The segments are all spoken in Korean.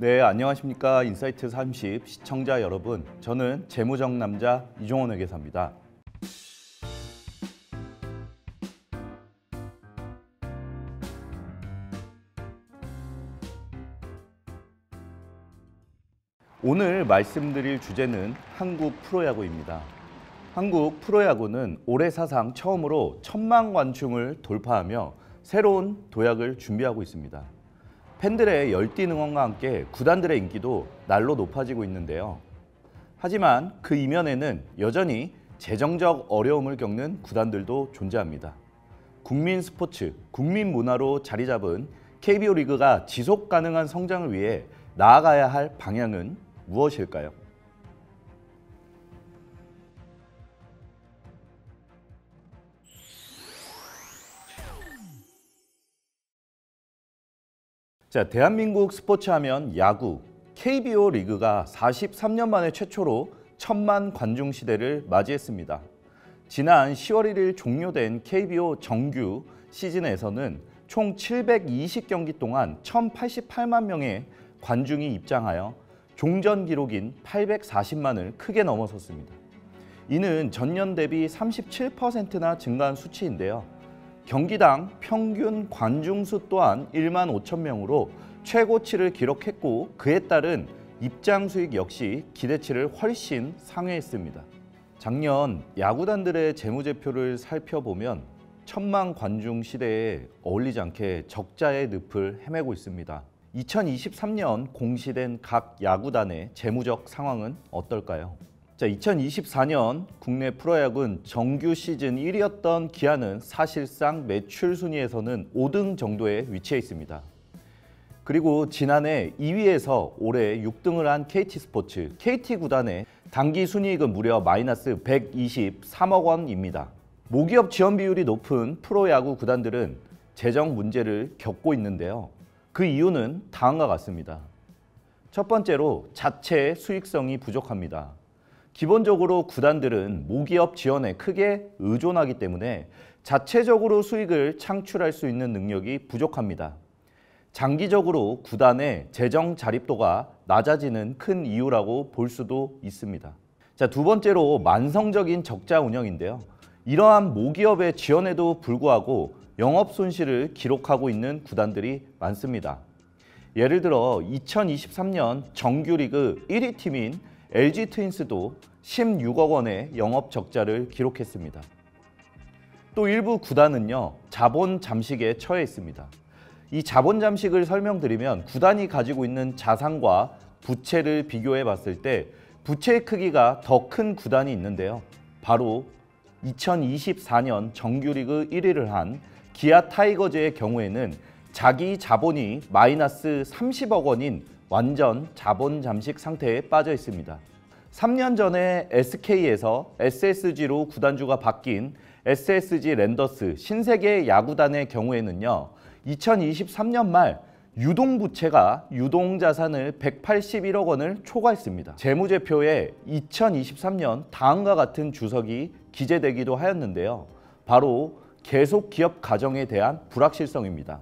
네, 안녕하십니까. 인사이트 30 시청자 여러분. 저는 재무적 남자 이종원 회계사입니다. 오늘 말씀드릴 주제는 한국 프로야구입니다. 한국 프로야구는 올해 사상 처음으로 1000만 관중을 돌파하며 새로운 도약을 준비하고 있습니다. 팬들의 열띤 응원과 함께 구단들의 인기도 날로 높아지고 있는데요. 하지만 그 이면에는 여전히 재정적 어려움을 겪는 구단들도 존재합니다. 국민 스포츠, 국민 문화로 자리 잡은 KBO 리그가 지속 가능한 성장을 위해 나아가야 할 방향은 무엇일까요? 자, 대한민국 스포츠 하면 야구, KBO 리그가 43년 만에 최초로 1000만 관중 시대를 맞이했습니다. 지난 10월 1일 종료된 KBO 정규 시즌에서는 총 720경기 동안 1088만 명의 관중이 입장하여 종전 기록인 840만을 크게 넘어섰습니다. 이는 전년 대비 37%나 증가한 수치인데요. 경기당 평균 관중수 또한 1만 5천 명으로 최고치를 기록했고 그에 따른 입장 수익 역시 기대치를 훨씬 상회했습니다. 작년 야구단들의 재무제표를 살펴보면 1000만 관중 시대에 어울리지 않게 적자의 늪을 헤매고 있습니다. 2023년 공시된 각 야구단의 재무적 상황은 어떨까요? 자, 2024년 국내 프로야구는 정규 시즌 1위였던 기아는 사실상 매출 순위에서는 5등 정도에 위치해 있습니다. 그리고 지난해 2위에서 올해 6등을 한 KT스포츠, KT 구단의 단기 순이익은 무려 마이너스 123억 원입니다. 모기업 지원 비율이 높은 프로야구 구단들은 재정 문제를 겪고 있는데요. 그 이유는 다음과 같습니다. 첫 번째로 자체 수익성이 부족합니다. 기본적으로 구단들은 모기업 지원에 크게 의존하기 때문에 자체적으로 수익을 창출할 수 있는 능력이 부족합니다. 장기적으로 구단의 재정 자립도가 낮아지는 큰 이유라고 볼 수도 있습니다. 자, 두 번째로 만성적인 적자 운영인데요. 이러한 모기업의 지원에도 불구하고 영업 손실을 기록하고 있는 구단들이 많습니다. 예를 들어 2023년 정규리그 1위 팀인 LG 트윈스도 16억 원의 영업 적자를 기록했습니다. 또 일부 구단은요, 자본 잠식에 처해 있습니다. 이 자본 잠식을 설명드리면 구단이 가지고 있는 자산과 부채를 비교해 봤을 때 부채의 크기가 더 큰 구단이 있는데요. 바로 2024년 정규리그 1위를 한 기아 타이거즈의 경우에는 자기 자본이 마이너스 30억 원인 완전 자본 잠식 상태에 빠져 있습니다. 3년 전에 SK에서 SSG로 구단주가 바뀐 SSG 랜더스 신세계 야구단의 경우에는요. 2023년 말 유동부채가 유동자산을 181억 원을 초과했습니다. 재무제표에 2023년 다음과 같은 주석이 기재되기도 하였는데요. 바로 계속 기업 가정에 대한 불확실성입니다.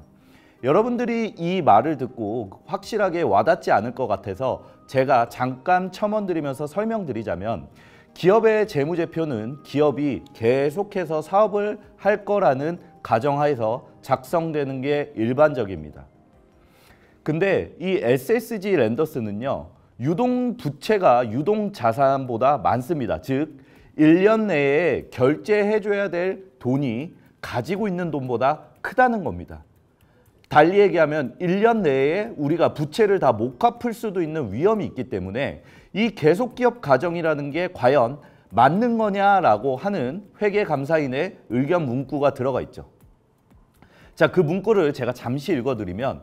여러분들이 이 말을 듣고 확실하게 와닿지 않을 것 같아서 제가 잠깐 첨언드리면서 설명드리자면 기업의 재무제표는 기업이 계속해서 사업을 할 거라는 가정하에서 작성되는 게 일반적입니다. 근데 이 SSG 랜더스는요. 유동 부채가 유동 자산보다 많습니다. 즉 1년 내에 결제해줘야 될 돈이 가지고 있는 돈보다 크다는 겁니다. 달리 얘기하면 1년 내에 우리가 부채를 다 못 갚을 수도 있는 위험이 있기 때문에 이 계속기업 가정이라는 게 과연 맞는 거냐라고 하는 회계감사인의 의견 문구가 들어가 있죠. 자, 그 문구를 제가 잠시 읽어드리면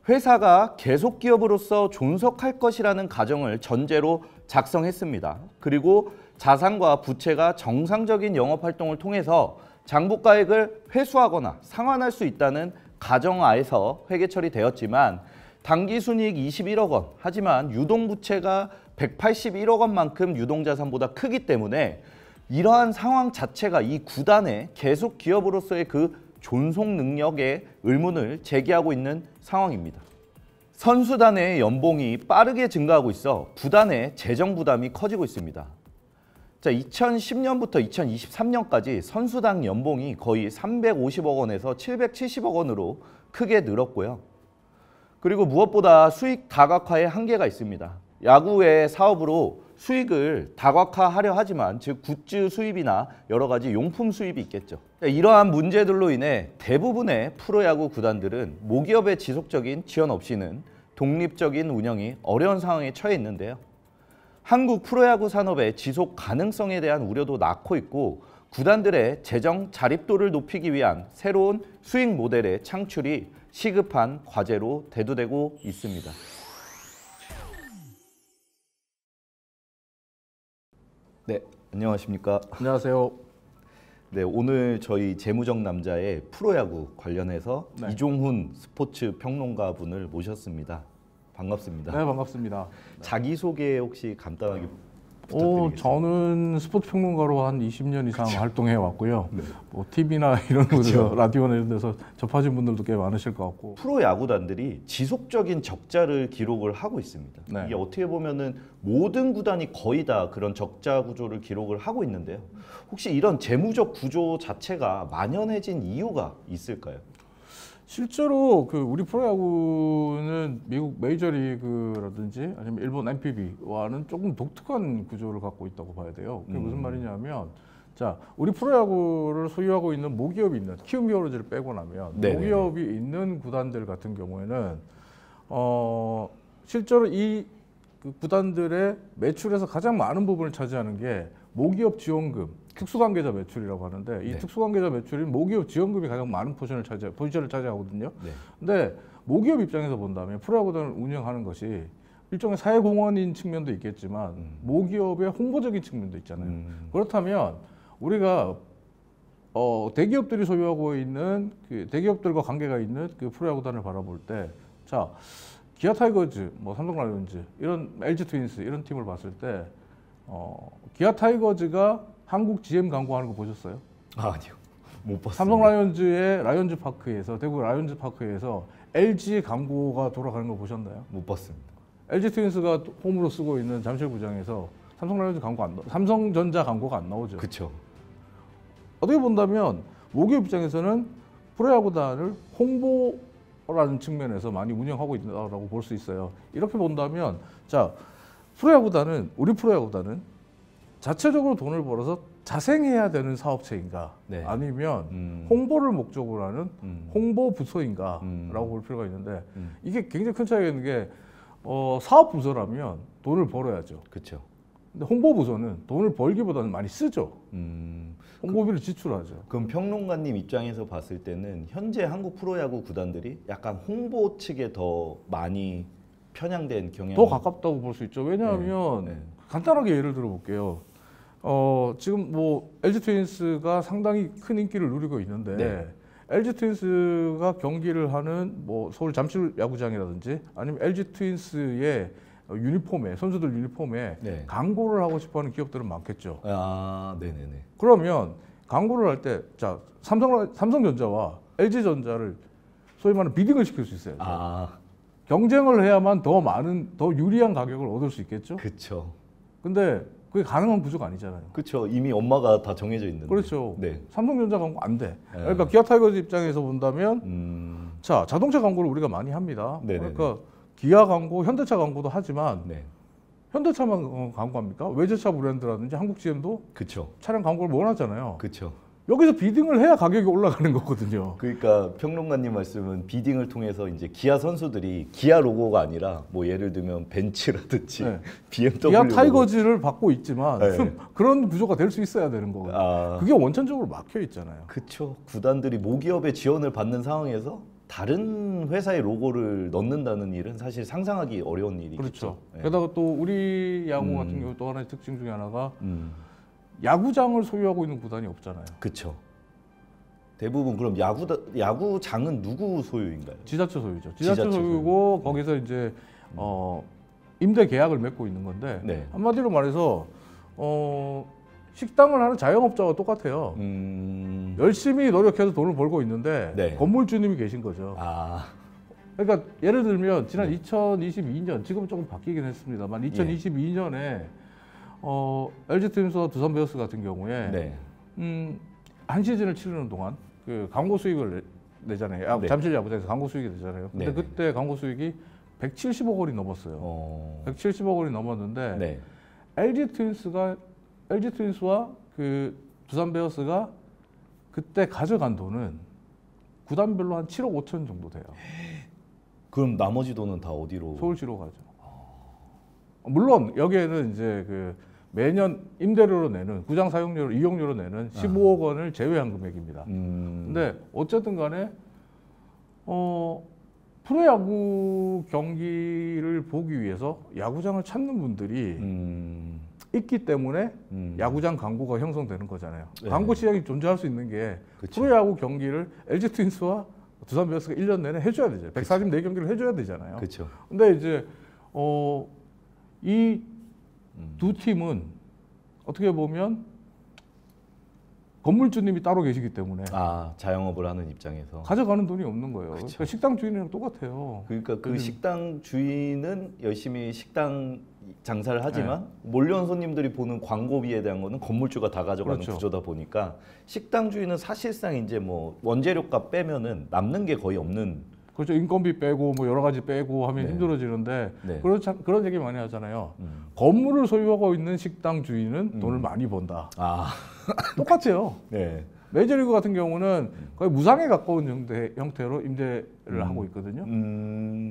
회사가 계속기업으로서 존속할 것이라는 가정을 전제로 작성했습니다. 그리고 자산과 부채가 정상적인 영업활동을 통해서 장부가액을 회수하거나 상환할 수 있다는 가정하에서 회계 처리되었지만 당기순이익 21억 원, 하지만 유동부채가 181억 원만큼 유동자산보다 크기 때문에 이러한 상황 자체가 이 구단의 계속 기업으로서의 그 존속 능력에 의문을 제기하고 있는 상황입니다. 선수단의 연봉이 빠르게 증가하고 있어 구단의 재정 부담이 커지고 있습니다. 자, 2010년부터 2023년까지 선수당 연봉이 거의 350억 원에서 770억 원으로 크게 늘었고요. 그리고 무엇보다 수익 다각화의 한계가 있습니다. 야구의 사업으로 수익을 다각화하려 하지만 즉 굿즈 수입이나 여러 가지 용품 수입이 있겠죠. 이러한 문제들로 인해 대부분의 프로야구 구단들은 모기업의 지속적인 지원 없이는 독립적인 운영이 어려운 상황에 처해 있는데요. 한국 프로야구 산업의 지속 가능성에 대한 우려도 낳고 있고 구단들의 재정 자립도를 높이기 위한 새로운 수익 모델의 창출이 시급한 과제로 대두되고 있습니다. 네, 안녕하십니까? 안녕하세요. 네, 오늘 저희 재무적 남자의 프로야구 관련해서 이종훈 스포츠 평론가 분을 모셨습니다. 반갑습니다. 네, 반갑습니다. 자기소개 혹시 간단하게 부탁드리겠습니다. 저는 스포츠 평론가로 한 20년 이상 활동해 왔고요. 뭐 TV나 이런 곳에서 라디오나 이런 데서 접하신 분들도 꽤 많으실 것 같고. 프로야구단들이 지속적인 적자를 기록을 하고 있습니다. 네. 이게 어떻게 보면은 모든 구단이 거의 다 그런 적자 구조를 기록을 하고 있는데요. 혹시 이런 재무적 구조 자체가 만연해진 이유가 있을까요? 실제로 우리 프로야구는 미국 메이저리그라든지 아니면 일본 NPB와는 조금 독특한 구조를 갖고 있다고 봐야 돼요. 그게 무슨 말이냐면, 자, 우리 프로야구를 소유하고 있는 모기업이 있는 키움 히어로즈를 빼고 나면 네네. 모기업이 있는 구단들 같은 경우에는 실제로 이 구단들의 매출에서 가장 많은 부분을 차지하는 게 모기업 지원금, 특수관계자 매출이라고 하는데 이 네. 특수관계자 매출인 모기업 지원금이 가장 많은 포지션을 차지하거든요. 네. 근데 모기업 입장에서 본다면 프로야구단을 운영하는 것이 일종의 사회공헌인 측면도 있겠지만 모기업의 홍보적인 측면도 있잖아요. 그렇다면 우리가 대기업들이 소유하고 있는 대기업들과 관계가 있는 프로야구단을 바라볼 때, 자, 기아 타이거즈, 뭐 삼성 라이온즈, 이런 LG 트윈스 이런 팀을 봤을 때 기아 타이거즈가 한국 GM 광고하는 거 보셨어요? 아니요, 못 봤습니다. 삼성 라이온즈의 라이온즈 파크에서 대구 라이온즈 파크에서 LG의 광고가 돌아가는 거 보셨나요? 못 봤습니다. LG 트윈스가 홈으로 쓰고 있는 잠실구장에서 삼성 라이온즈 삼성전자 광고가 안 나오죠. 그렇죠. 어떻게 본다면 모기업 입장에서는 프로야구단을 홍보라는 측면에서 많이 운영하고 있다고 볼 수 있어요. 이렇게 본다면, 자, 우리 프로야구단은 자체적으로 돈을 벌어서 자생해야 되는 사업체인가, 네. 아니면 홍보를 목적으로 하는 홍보 부서인가라고 볼 필요가 있는데 이게 굉장히 큰 차이가 있는 게 사업 부서라면 돈을 벌어야죠. 그렇죠. 근데 홍보 부서는 돈을 벌기보다는 많이 쓰죠. 홍보비를 지출하죠. 그럼 평론가님 입장에서 봤을 때는 현재 한국 프로야구 구단들이 약간 홍보 측에 더 많이 편향된 경향이 더 가깝다고 볼 수 있죠. 왜냐하면 네. 간단하게 예를 들어 볼게요. 지금 뭐 LG 트윈스가 상당히 큰 인기를 누리고 있는데 네. LG 트윈스가 경기를 하는 뭐 서울 잠실 야구장이라든지 아니면 LG 트윈스의 유니폼에, 선수들 유니폼에 네. 광고를 하고 싶어하는 기업들은 많겠죠. 아, 네네네. 그러면 광고를 할 때, 자, 삼성전자와 LG전자를 소위 말하는 비딩을 시킬 수 있어요. 아, 경쟁을 해야만 더 유리한 가격을 얻을 수 있겠죠. 그렇죠. 근데 그게 가능한 구조가 아니잖아요. 그렇죠. 이미 엄마가 다 정해져 있는데. 그렇죠. 네. 삼성전자 광고 안 돼. 그러니까 기아 타이거즈 입장에서 본다면, 자, 자동차 광고를 우리가 많이 합니다. 네네네. 그러니까 기아 광고, 현대차 광고도 하지만 네. 현대차만 광고합니까? 외제차 브랜드라든지 한국 GM도 그렇죠. 차량 광고를 원하잖아요. 그렇죠. 여기서 비딩을 해야 가격이 올라가는 거거든요. 그러니까 평론가님 말씀은 비딩을 통해서 이제 기아 선수들이 기아 로고가 아니라 뭐 예를 들면 벤츠라든지 네. BMW 기아 로고. 타이거즈를 받고 있지만 네. 그런 구조가 될 수 있어야 되는 거거든요. 아, 그게 원천적으로 막혀 있잖아요. 그렇죠. 구단들이 모기업의 지원을 받는 상황에서 다른 회사의 로고를 넣는다는 일은 사실 상상하기 어려운 일이죠. 그렇죠. 네. 게다가 또 우리 야구 같은 경우 또 하나의 특징 중에 하나가 야구장을 소유하고 있는 구단이 없잖아요. 그렇죠. 대부분 그럼 야구장은 누구 소유인가요? 지자체 소유죠. 지자체 지자체 소유고 거기서 이제 임대 계약을 맺고 있는 건데 네. 한마디로 말해서 식당을 하는 자영업자와 똑같아요. 열심히 노력해서 돈을 벌고 있는데 네. 건물주님이 계신 거죠. 아, 그러니까 예를 들면 지난 2022년 지금 조금 바뀌긴 했습니다만 2022년에 LG 트윈스와 두산 베어스 같은 경우에 한 시즌을 치르는 동안 그 광고 수익을 내잖아요. 잠실 야구장에서 광고 수익이 되잖아요. 근데 그때 광고 수익이 170억 원이 넘었어요. 170억 원이 넘었는데 LG 트윈스와 그 두산 베어스가 그때 가져간 돈은 구단별로 한 7억 5천 정도 돼요. 그럼 나머지 돈은 다 어디로? 서울시로 가죠. 물론 여기에는 이제 그 매년 임대료로 내는 구장 사용료로 이용료로 내는 15억 원을 제외한 금액입니다. 근데 어쨌든 간에 프로야구 경기를 보기 위해서 야구장을 찾는 분들이 있기 때문에 야구장 광고가 형성되는 거잖아요. 광고 시장이 존재할 수 있는 게 프로야구 경기를 LG 트윈스와 두산 베어스가 1년 내내 해줘야 되죠. 144경기를 해줘야 되잖아요. 그렇죠. 근데 이제 이 두 팀은 어떻게 보면 건물주님이 따로 계시기 때문에 자영업을 하는 입장에서 가져가는 돈이 없는 거예요. 그러니까 식당 주인이랑 똑같아요. 그러니까 그 식당 주인은 열심히 식당 장사를 하지만 몰려온 손님들이 보는 광고비에 대한 거는 건물주가 다 가져가는 구조다 보니까 식당 주인은 사실상 이제 뭐 원재료값 빼면은 남는 게 거의 없는. 그렇죠. 인건비 빼고 뭐 여러 가지 빼고 하면 힘들어지는데 그런 얘기 많이 하잖아요. 건물을 소유하고 있는 식당 주인은 돈을 많이 번다. 똑같아요. 메이저리그 같은 경우는 거의 무상에 가까운 형태로 임대를 하고 있거든요.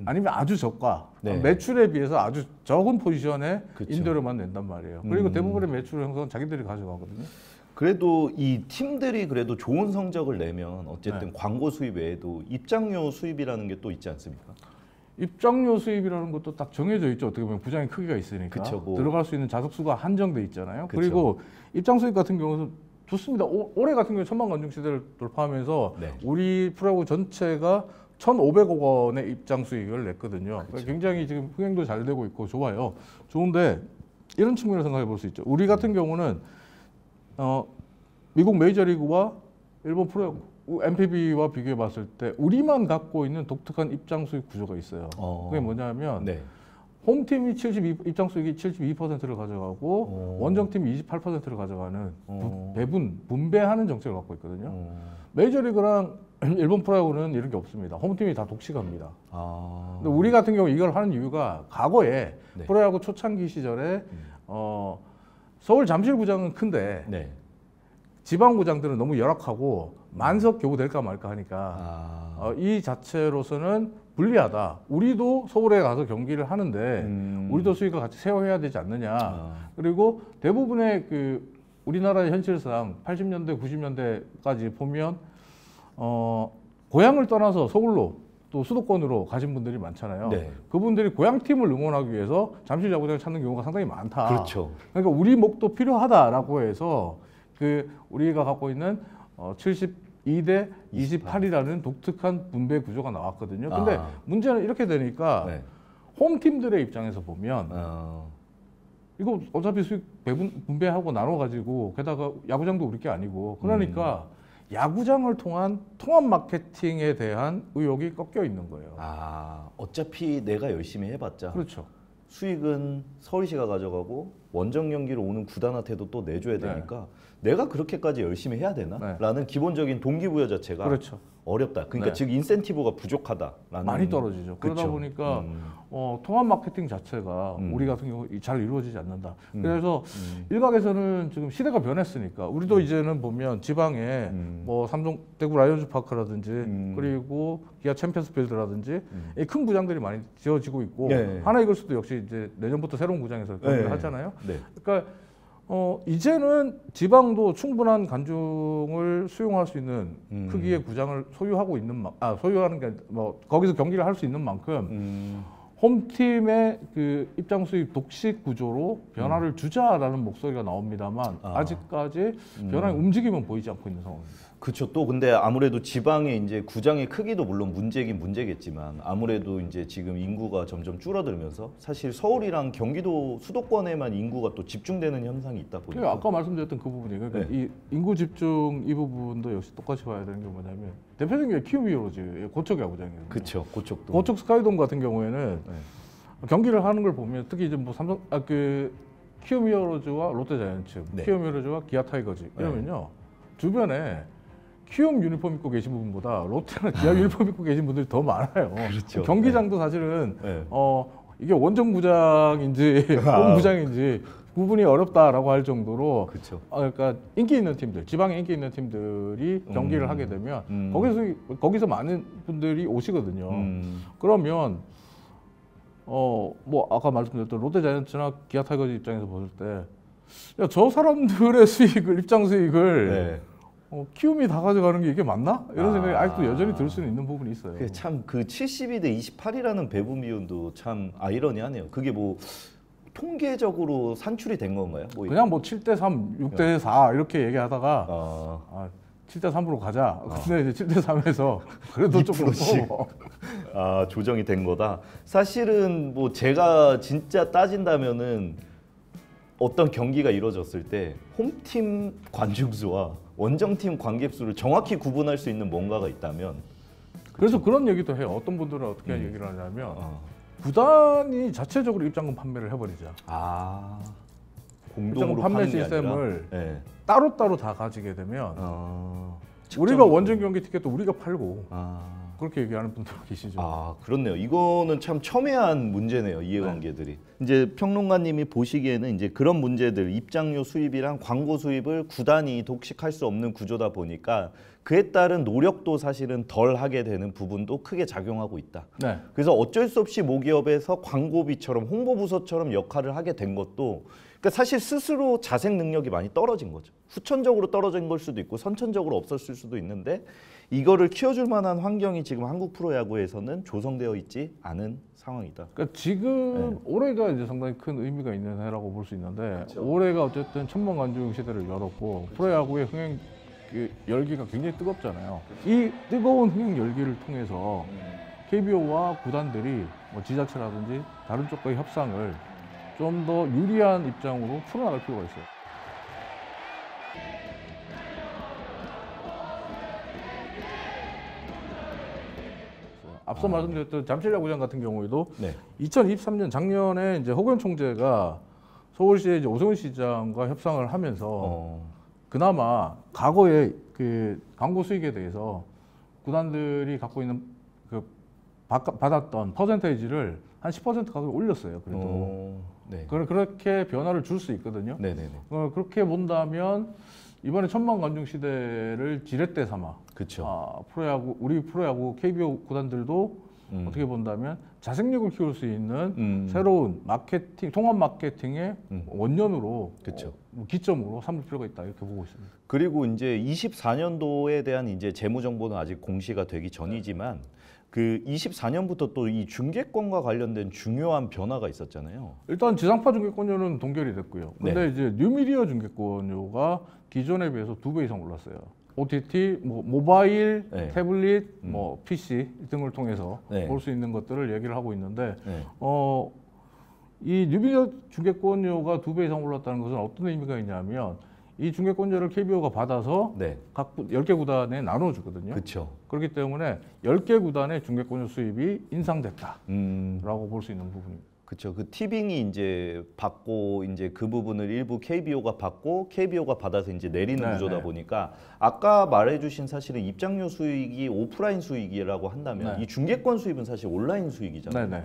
아니면 아주 저가, 매출에 비해서 아주 적은 포지션에 임대료만 낸단 말이에요. 그리고 대부분의 매출 형성은 자기들이 가져가거든요. 그래도 이 팀들이 그래도 좋은 성적을 내면 어쨌든 광고 수입 외에도 입장료 수입이라는 게 또 있지 않습니까? 입장료 수입이라는 것도 딱 정해져 있죠. 어떻게 보면 구장의 크기가 있으니까 뭐. 들어갈 수 있는 좌석 수가 한정돼 있잖아요. 그리고 입장 수입 같은 경우는 좋습니다. 올해 같은 경우 1,000만 관중 시대를 돌파하면서 우리 프로야구 전체가 1,500억 원의 입장 수익을 냈거든요. 굉장히 지금 흥행도 잘 되고 있고 좋아요. 좋은데 이런 측면을 생각해 볼 수 있죠. 우리 같은 경우는 미국 메이저리그와 일본 프로야구 NPB와 비교해 봤을 때 우리만 갖고 있는 독특한 입장 수익 구조가 있어요. 그게 뭐냐면 홈팀이 입장 수익이 72%를 가져가고 원정팀이 28%를 가져가는 분배하는 정책을 갖고 있거든요. 메이저리그랑 일본 프로야구는 이런 게 없습니다. 홈팀이 다 독식합니다. 근데 우리 같은 경우 이걸 하는 이유가 과거에 프로야구 초창기 시절에 서울 잠실구장은 큰데 지방구장들은 너무 열악하고 만석 겨우 될까 말까 하니까 이 자체로서는 불리하다. 우리도 서울에 가서 경기를 하는데 우리도 수익을 같이 쉐어해야 되지 않느냐. 그리고 대부분의 그 우리나라의 현실상 80년대, 90년대까지 보면 고향을 떠나서 서울로 또 수도권으로 가신 분들이 많잖아요. 그분들이 고향팀을 응원하기 위해서 잠실 야구장을 찾는 경우가 상당히 많다. 그러니까 우리 목도 필요하다라고 해서 그 우리가 갖고 있는 72대 28이라는 독특한 분배 구조가 나왔거든요. 근데 문제는 이렇게 되니까 홈팀들의 입장에서 보면 이거 어차피 수익 분배하고 나눠가지고 게다가 야구장도 우리 게 아니고 그러니까 야구장을 통한 통합 마케팅에 대한 의혹이 꺾여 있는 거예요. 어차피 내가 열심히 해봤자 그렇죠. 수익은 서울시가 가져가고 원정 경기로 오는 구단한테도 또 내줘야 되니까 내가 그렇게까지 열심히 해야 되나? 라는 기본적인 동기부여 자체가 어렵다. 그러니까 즉 인센티브가 부족하다라는 많이 떨어지죠. 그러다 보니까 통합 마케팅 자체가 우리 같은 경우 잘 이루어지지 않는다. 그래서 일각에서는 지금 시대가 변했으니까 우리도 이제는 보면 지방에 뭐 삼성 대구 라이온즈 파크라든지 그리고 기아 챔피언스 필드라든지 이 큰 구장들이 많이 지어지고 있고 하나 이글스도 역시 이제 내년부터 새로운 구장에서 경기를 하잖아요. 그러니까 이제는 지방도 충분한 관중을 수용할 수 있는 크기의 구장을 소유하고 있는 소유하는 게 뭐 거기서 경기를 할 수 있는 만큼 홈팀의 그 입장 수입 독식 구조로 변화를 주자라는 목소리가 나옵니다만 아직까지 변화의 움직임은 보이지 않고 있는 상황입니다. 그렇죠. 또 근데 아무래도 지방의 이제 구장의 크기도 물론 문제긴 문제겠지만 아무래도 이제 지금 인구가 점점 줄어들면서 사실 서울이랑 경기도 수도권에만 인구가 또 집중되는 현상이 있다 보니까 그러니까 아까 말씀드렸던 그 부분이에요. 그러니까 이 인구 집중 이 부분도 역시 똑같이 봐야 되는 게 뭐냐면 대표적인 게 키움 히어로즈 고척 야구장이에요. 그렇죠. 고척도. 고척 스카이돔 같은 경우에는 경기를 하는 걸 보면 특히 이제 뭐 삼성 그 키움 히어로즈와 롯데 자이언츠, 키움 히어로즈와 기아 타이거즈 이러면요 주변에 키움 유니폼 입고 계신 분보다 롯데나 기아 유니폼 입고 계신 분들이 더 많아요. 그렇죠. 경기장도 사실은 이게 원정 구장인지 홈 구장인지 구분이 어렵다라고 할 정도로 그렇죠. 그러니까 인기 있는 팀들, 지방에 인기 있는 팀들이 경기를 하게 되면 거기서 많은 분들이 오시거든요. 그러면 뭐 아까 말씀드렸던 롯데 자이언츠나 기아 타이거즈 입장에서 봤을 때 저 사람들의 수익을 입장 수익을 키움이 다 가져가는 게 이게 맞나? 이런 생각이 아직도 여전히 들 수는 있는 부분이 있어요. 참 그 72대 28이라는 배분 비율도 참 아이러니하네요. 그게 뭐 통계적으로 산출이 된 건가요? 뭐 그냥 뭐 7대 3, 6대 4 이렇게 얘기하다가 7대 3으로 가자. 근데 이제 7대 3에서 그래도 조금 조정이 된 거다. 사실은 뭐 제가 진짜 따진다면은 어떤 경기가 이루어졌을 때 홈팀 관중수와 원정팀 관객수를 정확히 구분할 수 있는 뭔가가 있다면 그래서 그런 얘기도 해요. 어떤 분들은 어떻게 얘기를 하냐면 구단이 자체적으로 입장권 판매를 해버리자. 공동으로 판매 파는 게 시스템을 아니라? 따로따로 다 가지게 되면 우리가 원정 경기 티켓도 우리가 팔고 그렇게 얘기하는 분들 계시죠. 그렇네요. 이거는 참 첨예한 문제네요. 이해관계들이. 이제 평론가님이 보시기에는 이제 그런 문제들, 입장료 수입이랑 광고 수입을 구단이 독식할 수 없는 구조다 보니까 그에 따른 노력도 사실은 덜 하게 되는 부분도 크게 작용하고 있다. 그래서 어쩔 수 없이 모기업에서 광고비처럼 홍보부서처럼 역할을 하게 된 것도 그러니까 사실 스스로 자생 능력이 많이 떨어진 거죠. 후천적으로 떨어진 걸 수도 있고 선천적으로 없었을 수도 있는데 이거를 키워줄 만한 환경이 지금 한국 프로야구에서는 조성되어 있지 않은 상황이다. 그러니까 지금 올해가 이제 상당히 큰 의미가 있는 해라고 볼 수 있는데 올해가 어쨌든 천만 관중 시대를 열었고 프로야구의 흥행 열기가 굉장히 뜨겁잖아요. 이 뜨거운 흥행 열기를 통해서 KBO와 구단들이 뭐 지자체라든지 다른 쪽과의 협상을 좀 더 유리한 입장으로 풀어나갈 필요가 있어요. 앞서 말씀드렸던 잠실야구장 같은 경우에도 2023년 작년에 이제 허구현 총재가 서울시의 이제 오세훈 시장과 협상을 하면서 그나마 과거에 그 광고 수익에 대해서 구단들이 갖고 있는 그 받았던 퍼센테이지를 한 10% 가까이 올렸어요. 그래도 그렇게 변화를 줄 수 있거든요. 그렇게 본다면 이번에 천만 관중 시대를 지렛대 삼아 프로야구 우리 프로야구 KBO 구단들도 어떻게 본다면 자생력을 키울 수 있는 새로운 마케팅 통합 마케팅의 원년으로 기점으로 삼을 필요가 있다 이렇게 보고 있습니다. 그리고 이제 24년도에 대한 이제 재무 정보는 아직 공시가 되기 전이지만 그 24년부터 또 이 중계권과 관련된 중요한 변화가 있었잖아요. 일단 지상파 중계권료는 동결이 됐고요. 근데 이제 뉴미디어 중계권료가 기존에 비해서 2배 이상 올랐어요. OTT, 뭐 모바일, 태블릿, 뭐 PC 등을 통해서 볼 수 있는 것들을 얘기를 하고 있는데 이 뉴미디어 중계권료가 2배 이상 올랐다는 것은 어떤 의미가 있냐면 이 중계권료를 KBO가 받아서 각 10개 구단에 나눠주거든요. 그렇기 때문에 10개 구단의 중계권료 수입이 인상됐다라고 볼 수 있는 부분입니다. 그렇죠. 그 티빙이 이제 받고 이제 그 부분을 일부 KBO가 받고 KBO가 받아서 이제 내리는 구조다 보니까 아까 말해주신 사실은 입장료 수익이 오프라인 수익이라고 한다면 이 중계권 수입은 사실 온라인 수익이잖아요.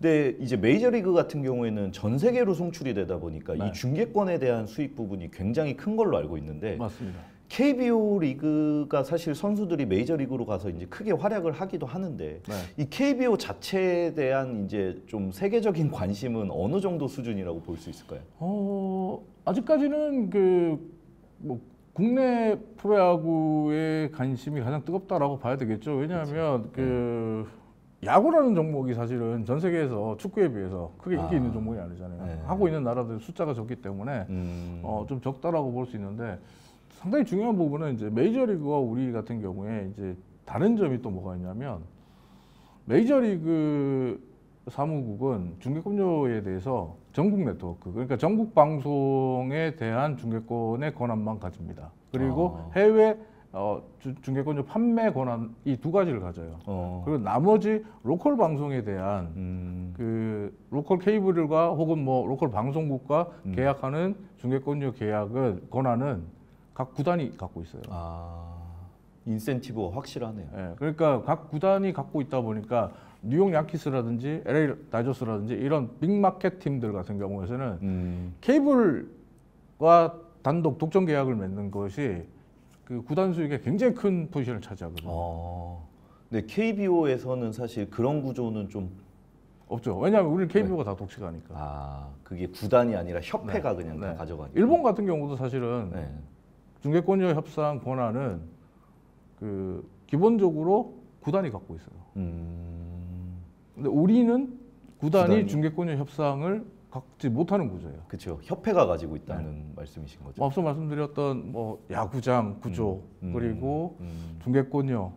근데 이제 메이저리그 같은 경우에는 전 세계로 송출이 되다 보니까 이 중계권에 대한 수익 부분이 굉장히 큰 걸로 알고 있는데 KBO 리그가 사실 선수들이 메이저리그로 가서 이제 크게 활약을 하기도 하는데 이 KBO 자체에 대한 이제 좀 세계적인 관심은 어느 정도 수준이라고 볼 수 있을까요? 아직까지는 그 뭐 국내 프로야구의 관심이 가장 뜨겁다라고 봐야 되겠죠. 왜냐하면 그 야구라는 종목이 사실은 전 세계에서 축구에 비해서 크게 인기 있는 종목이 아니잖아요. 하고 있는 나라들 숫자가 적기 때문에 좀 적다라고 볼 수 있는데 상당히 중요한 부분은 이제 메이저리그와 우리 같은 경우에 이제 다른 점이 또 뭐가 있냐면 메이저리그 사무국은 중계권료에 대해서 전국 네트워크, 그러니까 전국 방송에 대한 중계권의 권한만 가집니다. 그리고 해외 중계권료 판매 권한 이 두 가지를 가져요. 그리고 나머지 로컬 방송에 대한 그 로컬 케이블과 혹은 뭐 로컬 방송국과 계약하는 중계권료 계약은 권한은 각 구단이 갖고 있어요. 인센티브가 확실하네요. 예, 그러니까 각 구단이 갖고 있다 보니까 뉴욕 양키스라든지 LA 다저스라든지 이런 빅마켓 팀들 같은 경우에는 케이블과 단독 독점 계약을 맺는 것이 그 구단 수익에 굉장히 큰 포지션을 차지하거든요. 근데 KBO에서는 사실 그런 구조는 좀 없죠. 왜냐하면 우리는 KBO가 다 독식하니까. 그게 구단이 아니라 협회가 그냥 다 가져가니까. 일본 같은 경우도 사실은 네. 중계권료 협상 권한은 그 기본적으로 구단이 갖고 있어요. 근데 우리는 구단이 중계권료 협상을 갖지 못하는 구조예요. 그렇죠. 협회가 가지고 있다는 말씀이신 거죠. 앞서 말씀드렸던 뭐 야구장 구조 그리고 중계권료.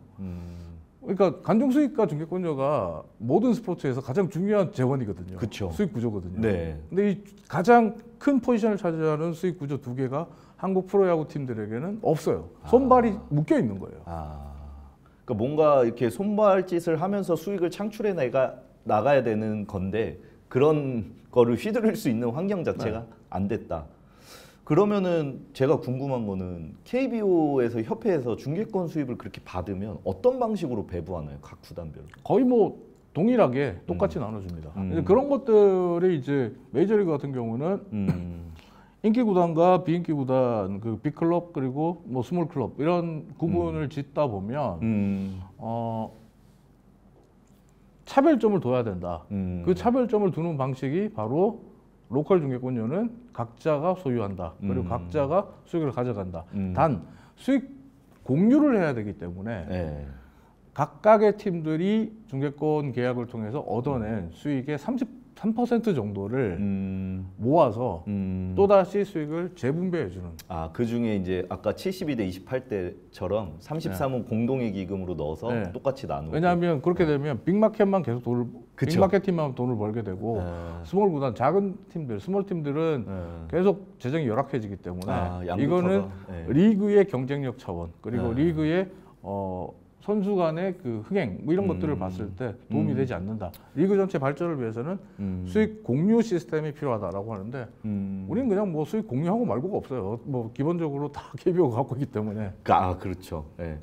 그러니까 관중 수익과 중계권료가 모든 스포츠에서 가장 중요한 재원이거든요. 그쵸. 수익 구조거든요. 네. 근데 이 가장 큰 포지션을 차지하는 수익 구조 두 개가 한국 프로야구 팀들에게는 없어요. 손발이 묶여 있는 거예요. 그러니까 뭔가 이렇게 손발짓을 하면서 수익을 창출해 나가야 되는 건데 그런 거를 휘두를 수 있는 환경 자체가 안 됐다. 그러면은 제가 궁금한 거는 KBO에서 협회에서 중계권 수입을 그렇게 받으면 어떤 방식으로 배부하나요? 각 구단별로? 거의 뭐 동일하게 똑같이 나눠줍니다. 이제 그런 것들이 이제 메이저리그 같은 경우는 인기 구단과 비인기 구단, 그 빅클럽 그리고 뭐 스몰 클럽 이런 구분을 짓다 보면 차별점을 둬야 된다. 그 차별점을 두는 방식이 바로 로컬 중계권료는 각자가 소유한다. 그리고 각자가 수익을 가져간다. 단 수익 공유를 해야 되기 때문에 각각의 팀들이 중계권 계약을 통해서 얻어낸 수익의 33% 정도를 모아서 또다시 수익을 재분배해주는. 그 중에 이제 아까 72대 28대처럼 33은 공동의 기금으로 넣어서 똑같이 나누고. 왜냐하면 그렇게 되면 빅마켓만 계속 빅마켓 팀만 돈을 벌게 되고 스몰 구단, 작은 팀들, 스몰 팀들은 계속 재정이 열악해지기 때문에 이거는 리그의 경쟁력 차원 그리고 리그의 선수 간의 그 흥행 뭐 이런 것들을 봤을 때 도움이 되지 않는다. 리그 전체 발전을 위해서는 수익 공유 시스템이 필요하다라고 하는데 우리는 그냥 뭐 수익 공유하고 말고가 없어요. 뭐 기본적으로 다 KBO가 갖고 있기 때문에. 그렇죠. 네.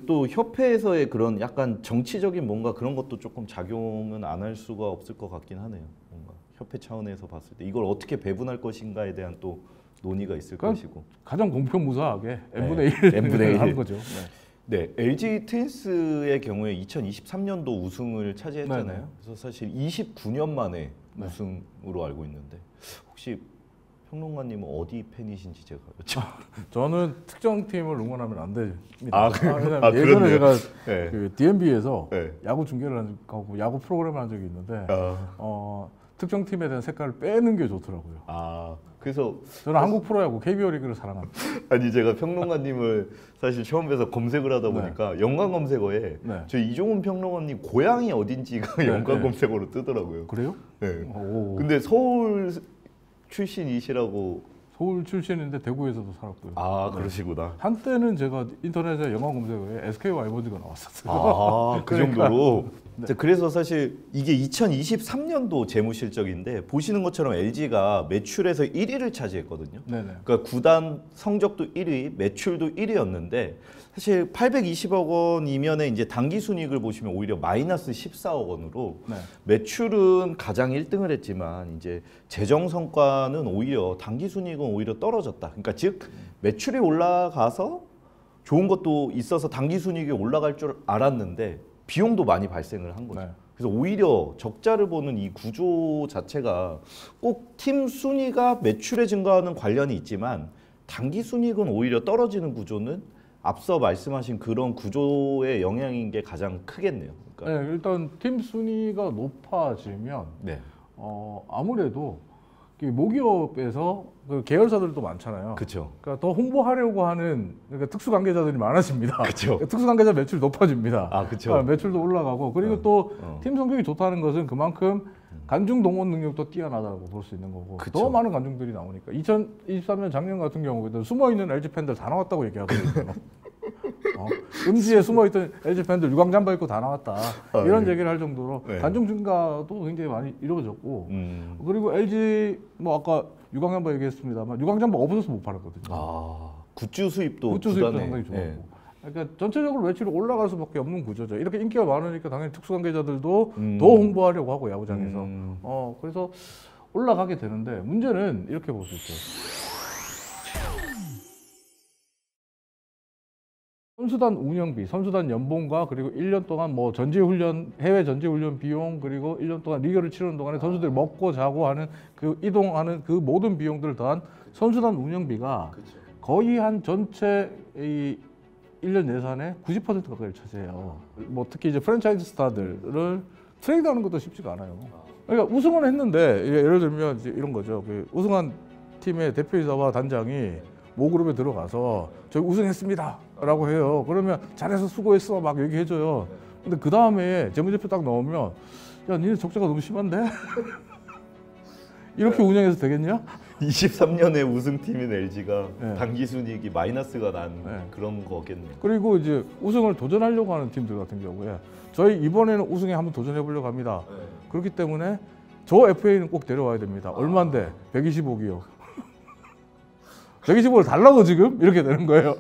또 협회에서의 그런 약간 정치적인 뭔가 그런 것도 조금 작용은 안 할 수가 없을 것 같긴 하네요. 뭔가 협회 차원에서 봤을 때 이걸 어떻게 배분할 것인가에 대한 또 논의가 있을 것이고. 가장 공평무사하게 n분의 1을 하는 거죠. 네, LG 트윈스의 경우에 2023년도 우승을 차지했잖아요. 네네. 그래서 사실 29년 만에 우승으로 알고 있는데 혹시 평론가님은 어디 팬이신지 제가 여쭤볼게요. 저는 특정 팀을 응원하면 안 됩니다. 그러네요. 예전에 제가 네. 그 DMB에서 네. 야구 중계를 하고 야구 프로그램을 한 적이 있는데 특정 팀에 대한 색깔을 빼는 게 좋더라고요. 그래서 저는 한국 프로야구 KBO 리그를 사랑합니다. 아니 제가 평론가님을 사실 처음 뵈서 검색을 하다 보니까 연관 검색어에 저 이종훈 평론가님 고향이 어딘지가 연관 검색어로 뜨더라고요. 그래요? 네. 오. 근데 서울 출신이시라고. 서울 출신인데 대구에서도 살았고요. 그러시구나. 한때는 제가 인터넷에 연관 검색어에 SK 와이번즈가 나왔었어요. 그 정도로. 그래서 사실 이게 2023년도 재무실적인데 보시는 것처럼 LG가 매출에서 1위를 차지했거든요. 그러니까 구단 성적도 1위, 매출도 1위였는데 사실 820억 원 이면에 이제 당기 순이익을 보시면 오히려 마이너스 14억 원으로 매출은 가장 1등을 했지만 이제 재정 성과는 오히려 당기 순이익은 오히려 떨어졌다. 그러니까 즉 매출이 올라가서 좋은 것도 있어서 당기 순이익이 올라갈 줄 알았는데 비용도 많이 발생을 한 거죠. 그래서 오히려 적자를 보는 이 구조 자체가 꼭 팀 순위가 매출에 증가하는 관련이 있지만 당기 순이익은 오히려 떨어지는 구조는 앞서 말씀하신 그런 구조의 영향인 게 가장 크겠네요. 그러니까. 일단 팀 순위가 높아지면 아무래도 모기업에서 그 계열사들도 많잖아요. 그렇죠. 그러니까 더 홍보하려고 하는 그러니까 특수 관계자들이 많아집니다. 그쵸. 특수 관계자 매출 높아집니다. 아, 그쵸. 매출도 올라가고 그리고 또 팀 성격이 좋다는 것은 그만큼 관중 동원 능력도 뛰어나다고 볼 수 있는 거고 그쵸. 더 많은 관중들이 나오니까 2023년 작년 같은 경우에는 숨어있는 LG 팬들 다 나왔다고 얘기하거든요. 음지에 숨어있던 LG 팬들 유광 잠바 입고 다 나왔다 이런 네. 얘기를 할 정도로 네. 관중 증가도 굉장히 많이 이루어졌고 그리고 LG 뭐 아까 유광 잠바 얘기했습니다만 유광 잠바 없어서 못 팔았거든요. 아, 굿즈 수입도 굿즈 수입도 구단에, 상당히 좋았고. 예. 그러니까 전체적으로 매출이 올라갈 수밖에 없는 구조죠. 이렇게 인기가 많으니까 당연히 특수 관계자들도 더 홍보하려고 하고 야구장에서. 그래서 올라가게 되는데 문제는 이렇게 볼 수 있죠. 선수단 운영비, 선수단 연봉과 그리고 1년 동안 뭐 전지훈련, 해외 전지훈련 비용 그리고 1년 동안 리그를 치르는 동안에 선수들이 먹고 자고 하는 그 이동하는 그 모든 비용들을 더한 선수단 운영비가 거의 한 전체 이 1년 예산의 90% 가까이를 차지해요. 뭐 특히 이제 프랜차이즈 스타들을 트레이드하는 것도 쉽지가 않아요. 그러니까 우승은 했는데 예를 들면 이제 이런 거죠. 그 우승한 팀의 대표이사와 단장이 모그룹에 들어가서 저희 우승했습니다라고 해요. 그러면 잘해서 수고했어 막 얘기해줘요. 근데 그 다음에 재무제표 딱 나오면 야 니네 적자가 너무 심한데 이렇게 운영해서 되겠냐? 23년에 우승팀인 LG가 네. 당기순이익이 마이너스가 난 네. 그런 거겠네요. 그리고 이제 우승을 도전하려고 하는 팀들 같은 경우에 저희 이번에는 우승에 한번 도전해 보려고 합니다. 그렇기 때문에 저 FA는 꼭 데려와야 됩니다. 얼마인데? 125기요. 125를 달라고 지금 이렇게 되는 거예요.